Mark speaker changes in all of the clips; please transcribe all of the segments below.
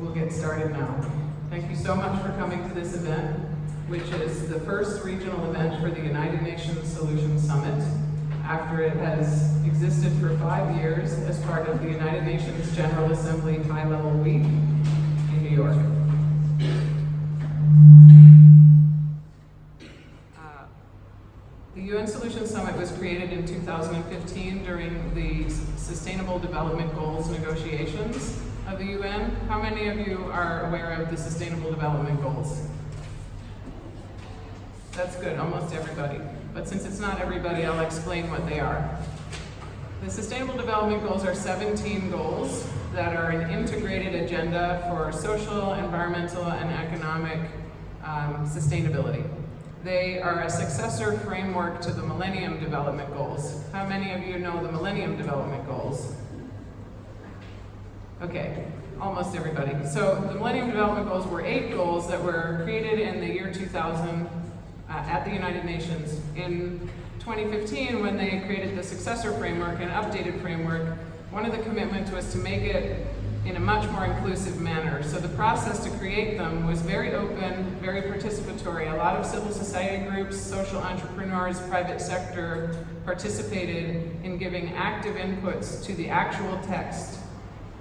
Speaker 1: we'll get started now. Thank you so much for coming to this event, which is the first regional event for the United Nations Solutions Summit, after it has existed for 5 years as part of the United Nations General Assembly High-Level Week in New York. The UN Solutions Summit was created in 2015 during the Sustainable Development Goals negotiations of the UN. How many of you are aware of the Sustainable Development Goals? That's good, almost everybody. But since it's not everybody, I'll explain what they are. The Sustainable Development Goals are 17 goals that are an integrated agenda for social, environmental, and economic sustainability. They are a successor framework to the Millennium Development Goals. How many of you know the Millennium Development Goals? Okay, almost everybody. So the Millennium Development Goals were 8 goals that were created in the year 2000 at the United Nations. In 2015, when they created the successor framework, an updated framework, one of the commitments was to make it in a much more inclusive manner. So the process to create them was very open, very participatory. A lot of civil society groups, social entrepreneurs, private sector participated in giving active inputs to the actual text.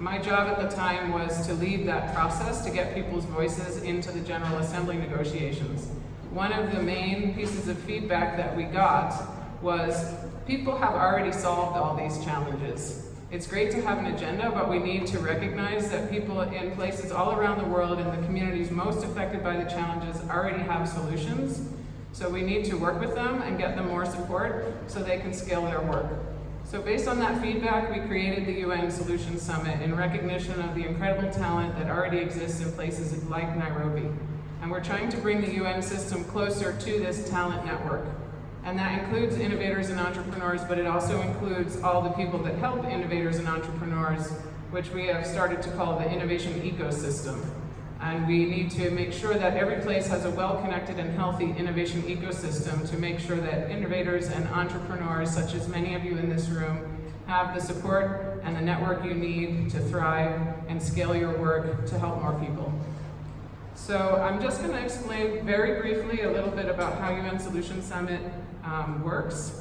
Speaker 1: My job at the time was to lead that process, to get people's voices into the General Assembly negotiations. One of the main pieces of feedback that we got was people have already solved all these challenges. It's great to have an agenda, but we need to recognize that people in places all around the world in the communities most affected by the challenges already have solutions. So we need to work with them and get them more support so they can scale their work. So based on that feedback, we created the UN Solutions Summit in recognition of the incredible talent that already exists in places like Nairobi. And we're trying to bring the UN system closer to this talent network. And that includes innovators and entrepreneurs, but it also includes all the people that help innovators and entrepreneurs, which we have started to call the innovation ecosystem. And we need to make sure that every place has a well-connected and healthy innovation ecosystem to make sure that innovators and entrepreneurs, such as many of you in this room, have the support and the network you need to thrive and scale your work to help more people. So I'm just going to explain very briefly a little bit about how UN Solutions Summit works.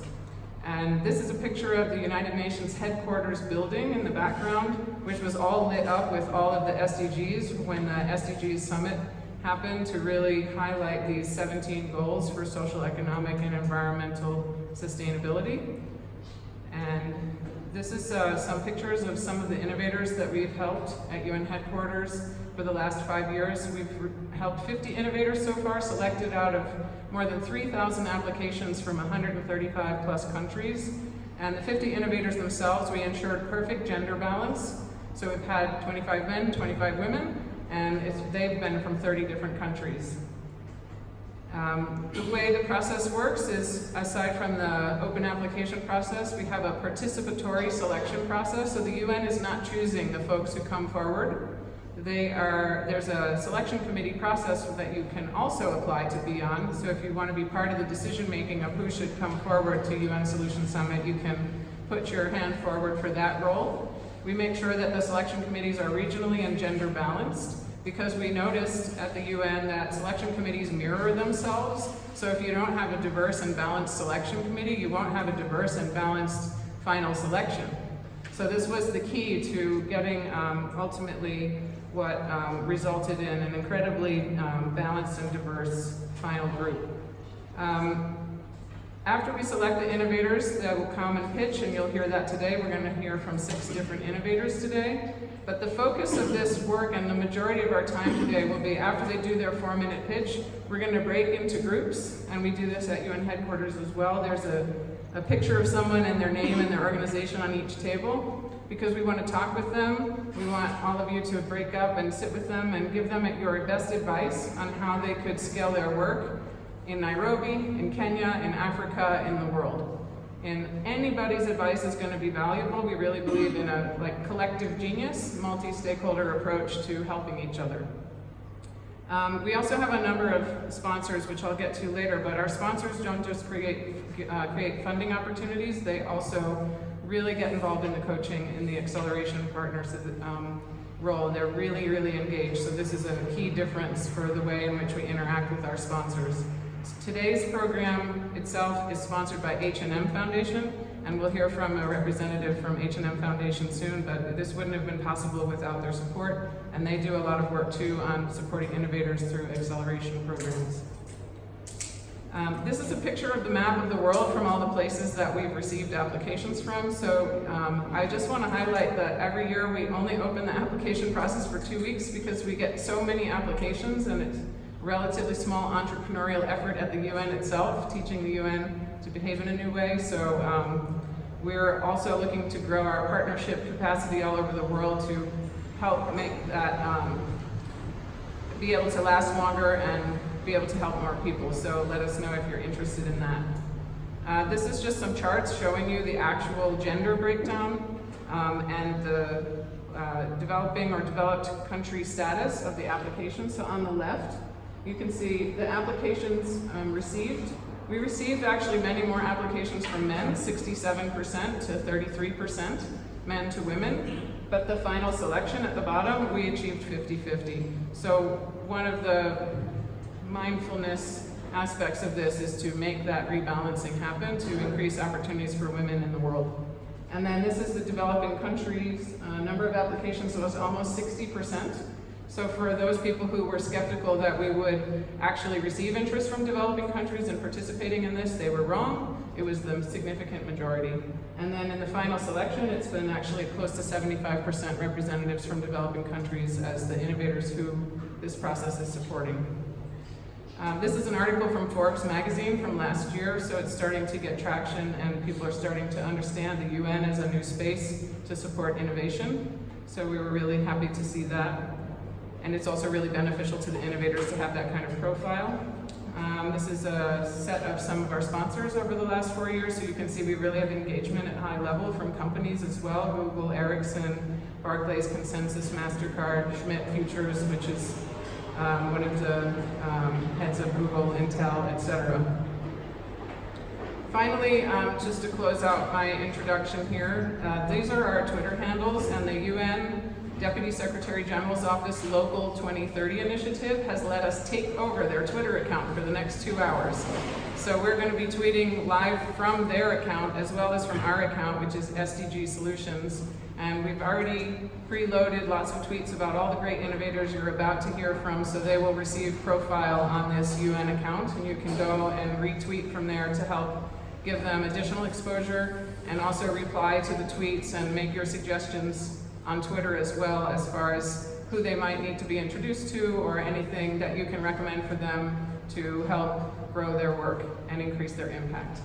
Speaker 1: And this is a picture of the United Nations headquarters building in the background, which was all lit up with all of the SDGs when the SDGs Summit happened to really highlight these 17 goals for social, economic, and environmental sustainability. And this is some pictures of some of the innovators that we've helped at UN headquarters for the last 5 years. We've helped 50 innovators so far, selected out of more than 3,000 applications from 135 plus countries. And the 50 innovators themselves, we ensured perfect gender balance. So we've had 25 men, 25 women, and they've been from 30 different countries. The way the process works is, aside from the open application process, we have a participatory selection process. So the UN is not choosing the folks who come forward. There's a selection committee process that you can also apply to be on. So if you want to be part of the decision making of who should come forward to UN Solutions Summit, you can put your hand forward for that role. We make sure that the selection committees are regionally and gender balanced, because we noticed at the UN that selection committees mirror themselves. So if you don't have a diverse and balanced selection committee, you won't have a diverse and balanced final selection. So this was the key to getting ultimately what resulted in an incredibly balanced and diverse final group. After we select the innovators, they will come and pitch, and you'll hear that today. We're going to hear from 6 different innovators today. But the focus of this work and the majority of our time today will be after they do their 4-minute pitch, we're going to break into groups, and we do this at UN headquarters as well. There's a picture of someone and their name and their organization on each table, because we want to talk with them. We want all of you to break up and sit with them and give them your best advice on how they could scale their work in Nairobi, in Kenya, in Africa, in the world. And anybody's advice is going to be valuable. We really believe in a collective genius, multi-stakeholder approach to helping each other. We also have a number of sponsors, which I'll get to later, but our sponsors don't just create funding opportunities, they also really get involved in the coaching and the acceleration partners. role. They're really, really engaged, so this is a key difference for the way in which we interact with our sponsors. Today's program itself is sponsored by H&M Foundation, and we'll hear from a representative from H&M Foundation soon, but this wouldn't have been possible without their support, and they do a lot of work too on supporting innovators through acceleration programs. This is a picture of the map of the world from all the places that we've received applications from. So I just want to highlight that every year we only open the application process for 2 weeks because we get so many applications, and it's a relatively small entrepreneurial effort at the UN itself, teaching the UN to behave in a new way. So we're also looking to grow our partnership capacity all over the world to help make that be able to last longer and be able to help more people. So let us know if you're interested in that. This is just some charts showing you the actual gender breakdown and the developing or developed country status of the applications. So on the left, you can see the applications received. We received actually many more applications from men, 67% to 33%, men to women. But the final selection at the bottom, we achieved 50-50. So one of the mindfulness aspects of this is to make that rebalancing happen to increase opportunities for women in the world. And then this is the developing countries. Number of applications was almost 60%. So for those people who were skeptical that we would actually receive interest from developing countries in participating in this, they were wrong. It was the significant majority. And then in the final selection, it's been actually close to 75% representatives from developing countries as the innovators who this process is supporting. This is an article from Forbes magazine from last year, so it's starting to get traction and people are starting to understand the UN as a new space to support innovation. So we were really happy to see that. And it's also really beneficial to the innovators to have that kind of profile. This is a set of some of our sponsors over the last 4 years, so you can see we really have engagement at high level from companies as well, Google, Ericsson, Barclays, Consensus, MasterCard, Schmidt Futures, which is one of the heads of Google, Intel, etc. Finally, just to close out my introduction here, these are our Twitter handles, and the UN Deputy Secretary General's Office Local 2030 initiative has let us take over their Twitter account for the next 2 hours. So we're going to be tweeting live from their account as well as from our account, which is SDG Solutions. And we've already preloaded lots of tweets about all the great innovators you're about to hear from, so they will receive profile on this UN account, and you can go and retweet from there to help give them additional exposure, and also reply to the tweets and make your suggestions on Twitter as well, as far as who they might need to be introduced to or anything that you can recommend for them to help grow their work and increase their impact.